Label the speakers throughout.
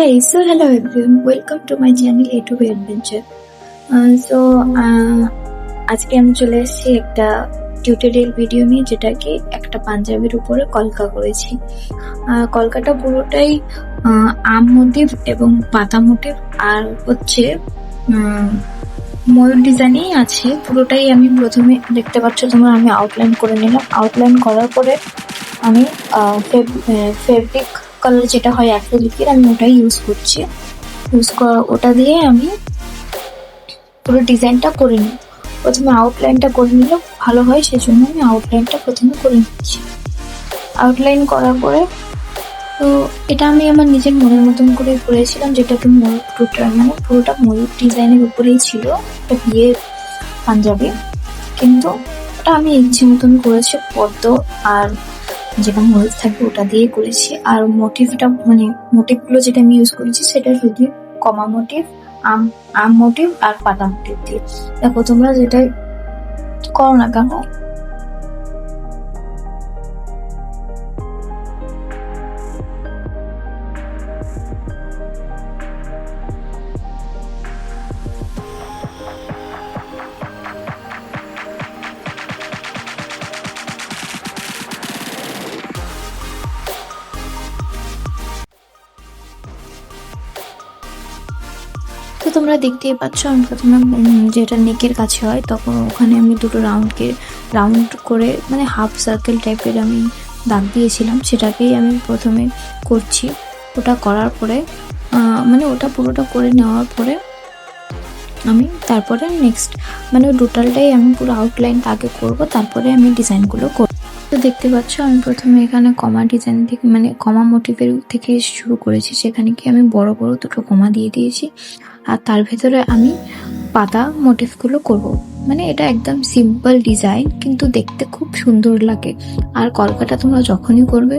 Speaker 1: Hey, so hello everyone, welcome to my channel A to B Adventure. আজকে আমি চলে এসেছি একটা টিউটোরিয়াল ভিডিও নিয়ে, যেটাকে একটা পাঞ্জাবির উপরে কলকা করেছি। কলকাটা পুরোটাই আম মোটিভ এবং পাতা মোটিভ আর হচ্ছে ময়ূর ডিজাইনই আছে। পুরোটাই আমি প্রথমে দেখতে পাচ্ছ তোমরা, আমি আউটলাইন করে নিলাম। আউটলাইন করার পরে আমি ফেব্রিক কালার যেটা হয় অ্যাক্রিলিকের, আমি ওটাই ইউজ করছি। ওটা দিয়ে আমি পুরো ডিজাইনটা করে নিই। প্রথমে আউটলাইনটা করে নিলে ভালো হয়, সেজন্য আমি আউটলাইনটা প্রথমে করে নিচ্ছি। আউটলাইন করার পরে তো এটা আমি আমার নিজের মনের মতন করে করেছিলাম, যেটা একটু ময়ূর টুটার, মানে পুরোটা ময়ূর ডিজাইনের উপরেই ছিল। এটা বিয়ের পাঞ্জাবি, কিন্তু ওটা আমি ইচ্ছে মতন করেছি। পদ্ম আর যেটা ময়ূর থাকবে ওটা দিয়ে করেছি। আর মোটিভটা, মানে মোটিভগুলো যেটা আমি ইউজ করেছি সেটা শুধু কমা মোটিভ, আম মোটিভ আর পাতা মোটিভ দিয়ে। দেখো তোমরা যেটাই করো না কেন, তো তোমরা দেখতেই পাচ্ছ আমি প্রথমে যেটা নেকের কাছে হয়, তখন ওখানে আমি দুটো রাউন্ড করে, মানে হাফ সার্কেল টাইপের আমি দাগ দিয়েছিলাম, সেটাকেই আমি প্রথমে করছি। ওটা করার পরে মানে ওটা পুরোটা করে নেওয়ার পরে আমি তারপরে নেক্সট, মানে টোটালটাই আমি পুরো আউটলাইনটা আগে করবো, তারপরে আমি ডিজাইনগুলো করবো। তো দেখতে পাচ্ছ আমি প্রথমে এখানে কমা ডিজাইন থেকে, মানে কমা মোটিভের থেকে শুরু করেছি। সেখানে কি আমি বড় বড় দুটো কমা দিয়ে দিয়েছি, আর তার ভেতরে আমি পাতা মোটিভগুলো করব। মানে এটা একদম সিম্পল ডিজাইন, কিন্তু দেখতে খুব সুন্দর লাগে। আর কলকাটা তোমরা যখনই করবে,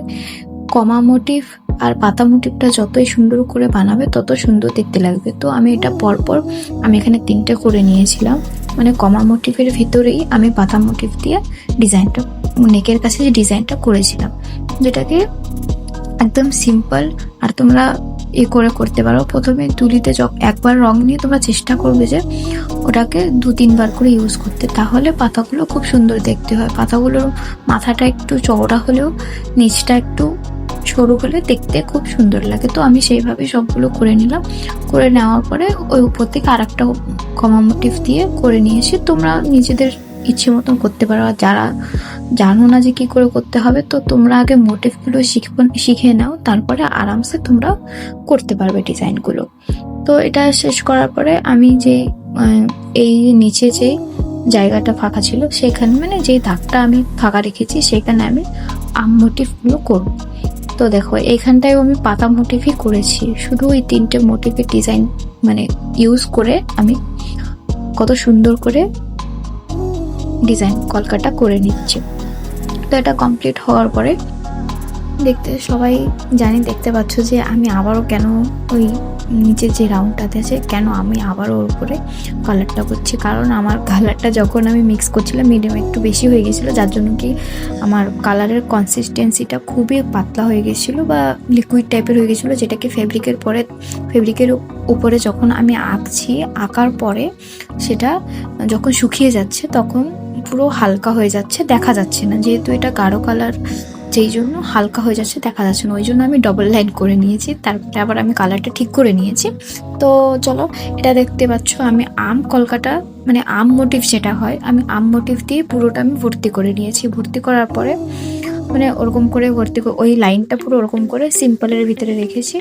Speaker 1: কমা মোটিভ আর পাতা মোটিভটা যতই সুন্দর করে বানাবে তত সুন্দর দেখতে লাগবে। তো আমি এটা পরপর আমি এখানে 3টে করে নিয়েছিলাম, মানে কমা মোটিভের ভিতরেই আমি পাতা মোটিভ দিয়ে ডিজাইনটা, নেকের কাছে যে ডিজাইনটা করেছিলাম, যেটাকে একদম সিম্পল। আর তোমরা করে করতে পারো। প্রথমে তুলিতে একবার রং নিয়ে তোমরা চেষ্টা করবে যে ওটাকে 2-3 বার করে ইউজ করতে, তাহলে পাতাগুলো খুব সুন্দর দেখতে হয়। পাতাগুলোর মাথাটা একটু চওড়া হলেও নিচটা একটু সরু হলে দেখতে খুব সুন্দর লাগে। তো আমি সেইভাবে সবগুলো করে নিলাম। করে নেওয়ার পরে ওই উপর থেকে আর একটা কমা মোটিভ দিয়ে করে নিয়েছি। তোমরা নিজেদের ইচ্ছে মতন করতে পারো। আর যারা জানো না যে কি করে করতে হবে, তো তোমরা আগে মোটিভগুলো শিখে নাও, তারপরে আরামসে তোমরা করতে পারবে ডিজাইনগুলো। তো এটা শেষ করার পরে আমি যে এই নিচে যে জায়গাটা ফাঁকা ছিল, সেখানে, মানে যে দাগটা আমি ফাঁকা রেখেছি, সেখানে আমি আম মোটিভগুলো করব। তো দেখো এইখানটায় আমি পাতা মোটিভই করেছি। শুধু ওই 3টে মোটিভের ডিজাইন মানে ইউজ করে আমি কত সুন্দর করে ডিজাইন কলকাটা করে নিচ্ছে। তো এটা কমপ্লিট হওয়ার পরে সবাই দেখতে পাচ্ছ যে আমি আবারও কেন ওই নিচের যে রাউন্ডটাতে আছে, কেন আমি আবারও ওর উপরে কালারটা করছি। কারণ আমার কালারটা যখন আমি মিক্স করছিলাম, মিডিয়াম একটু বেশি হয়ে গেছিলো, যার জন্য কি আমার কালারের কনসিস্টেন্সিটা খুবই পাতলা হয়ে গেছিলো বা লিকুইড টাইপের হয়ে গেছিলো, যেটাকে ফেব্রিকের উপরে যখন আমি আঁকার পরে সেটা যখন শুকিয়ে যাচ্ছে তখন পুরো হালকা হয়ে যাচ্ছে, দেখা যাচ্ছে না। যেহেতু এটা গাঢ় কালার, যেই জন্য হালকা হয়ে যাচ্ছে, দেখা যাচ্ছে না। ওই জন্য আমি ডবল লাইন করে নিয়েছি, তারপরে আবার আমি কালারটা ঠিক করে নিয়েছি। তো চলো, এটা দেখতে পাচ্ছ আমি কলকাটা, মানে আম মোটিভ যেটা হয়, আমি আম মোটিভ দিয়ে পুরোটা আমি ভর্তি করে নিয়েছি। ভর্তি করার পরে মানে ওরকম করে ওই লাইনটা পুরো ওরকম করে সিম্পলের ভিতরে রেখেছি।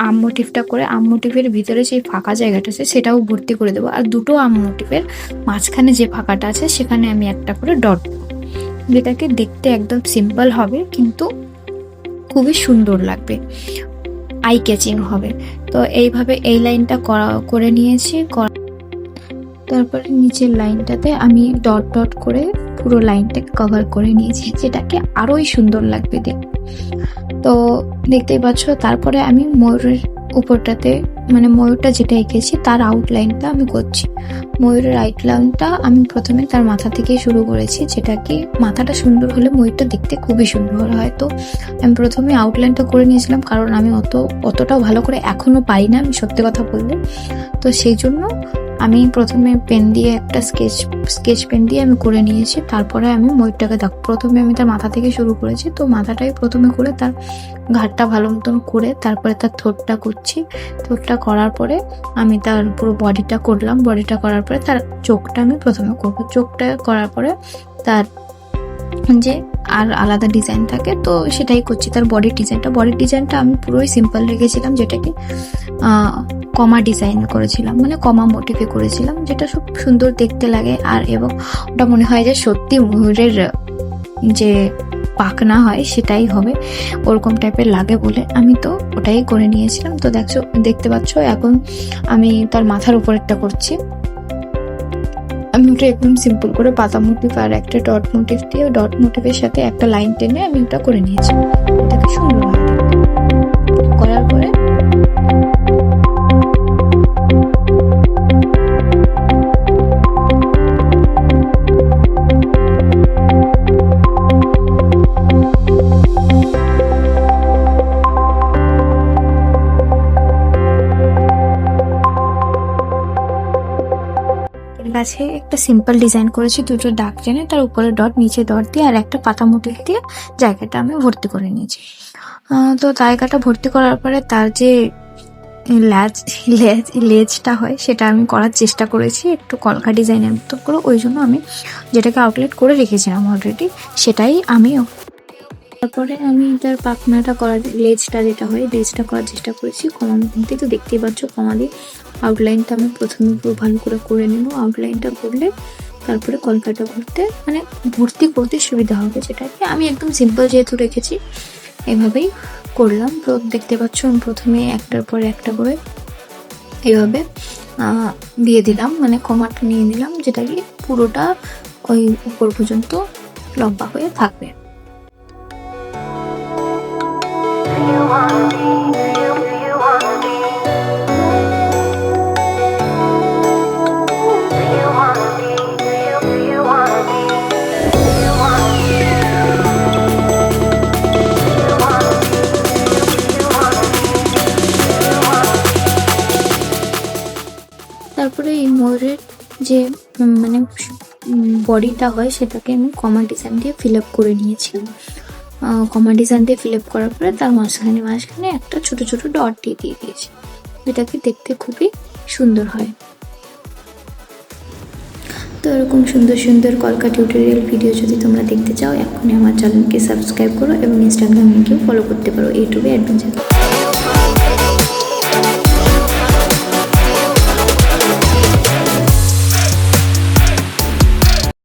Speaker 1: আম মোটিভটা করে আম মোটিভের ভিতরে যে ফাঁকা জায়গাটা আছে সেটাও ভর্তি করে দেবো। আর দুটো আম মোটিভের মাঝখানে যে ফাঁকাটা আছে সেখানে আমি একটা করে ডট, যেটাকে দেখতে একদম সিম্পল হবে কিন্তু খুবই সুন্দর লাগবে, আই ক্যাচিং হবে। তো এইভাবে এই লাইনটা করে নিয়েছি। তারপরে নিচের লাইনটাতে আমি ডট ডট করে পুরো লাইনটাকে কভার করে নিয়েছি, যেটাকে আরোই সুন্দর লাগবে দেখতে। তো দেখতেই পাচ্ছ, তারপরে আমি ময়ূরের উপরটাতে মানে ময়ূরটা যেটা এঁকেছি তার আউটলাইনটা আমি করছি। ময়ূরের আউটলাইনটা আমি প্রথমে তার মাথা থেকেই শুরু করেছি, যেটা কি মাথাটা সুন্দর হলে ময়ূরটা দেখতে খুবই সুন্দর হয়। তো আমি প্রথমে আউটলাইনটা করে নিয়েছিলাম, কারণ আমি অতটাও ভালো করে এখনো পারি না, আমি সত্যি কথা বললে। তো সেই জন্য আমি প্রথমে পেন দিয়ে একটা স্কেচ পেন দিয়ে আমি করে নিয়েছি। তারপরে আমি ময়ূরটাকে প্রথমে আমি তার মাথা থেকে শুরু করেছি। তো মাথাটাই প্রথমে করে তার ঘাড়টা ভালো মতন করে তারপরে তার ঠোঁটটা করছি। ঠোঁটটা করার পরে আমি তার পুরো বডিটা করলাম। বডিটা করার পরে তার চোখটা আমি প্রথমে করবো। চোখটা করার পরে তার যে আর আলাদা ডিজাইন থাকে তো সেটাই করছি। তার বডির ডিজাইনটা আমি পুরোই সিম্পল রেখেছিলাম, যেটাকে কমা ডিজাইন করেছিলাম, মানে কমা মোটিভে করেছিলাম, যেটা খুব সুন্দর দেখতে লাগে। আর এবং ওটা মনে হয় যে সত্যি ময়ূরের যে পাখনা হয় সেটাই হবে, ওরকম টাইপের লাগে বলে আমি তো ওটাই করে নিয়েছিলাম। তো দেখতে পাচ্ছ এখন আমি তার মাথার উপরেরটা করছি। আমি ওটা একদম সিম্পল করে পাতা মোটিভ আর একটা ডট মোটিভ দিয়ে, ডট মোটিভের সাথে একটা লাইন টেনে আমি ওটা করে নিয়েছি। এটাকে সুন্দর হয় করার পরে কাছে একটা সিম্পল ডিজাইন করেছি, দুটো দাগ টেনে তার উপরে ডট, নিচে ডট দিয়ে আর একটা পাতা মোটিভ দিয়ে জায়গাটা আমি ভর্তি করে নিয়েছি। তো জায়গাটা ভর্তি করার পরে তার যে লেজটা হয় সেটা আমি করার চেষ্টা করেছি একটু কলকা ডিজাইনের মতো করে। ওই জন্য আমি যেটাকে আউটলেট করে রেখেছিলাম অলরেডি সেটাই তারপরে আমি তার পাখনাটা করার লেজটা যেটা হয় লেজটা করার চেষ্টা করেছি কমা মধ্যে। তো দেখতেই পাচ্ছ কমা দিয়ে আউটলাইনটা আমি প্রথমে পুরো ভালো করে নেব। আউটলাইনটা করলে তারপরে কলকাটা ভর্তি করতে সুবিধা হবে, যেটাকে আমি একদম সিম্পল যেহেতু রেখেছি এভাবেই করলাম। তো দেখতে পাচ্ছ আমি প্রথমে একটার পর একটা করে এভাবে দিয়ে দিলাম, মানে কমাটা নিয়ে নিলাম, যেটা কি পুরোটা ওই উপর পর্যন্ত লম্বা হয়ে থাকবে। তারপরে এই ময়ূরের যে মানে বডিটা হয় সেটাকে আমি কমা ডিজাইন দিয়ে ফিল আপ করে নিয়েছিলাম। কমা ডিজাইন দিয়ে ফিল আপ করার পরে তার মাঝখানে একটা ছোট ছোট ডট দিয়ে দিয়েছি, যেটাকে দেখতে খুবই সুন্দর হয়। তো এরকম সুন্দর সুন্দর কলকা টিউটোরিয়াল ভিডিও যদি তোমরা দেখতে চাও এখনই আমার চ্যানেলকে সাবস্ক্রাইব করো এবং ইনস্টাগ্রামে গিয়ে ফলো করতে পারো, ইউটিউবে অ্যাডভেঞ্চার।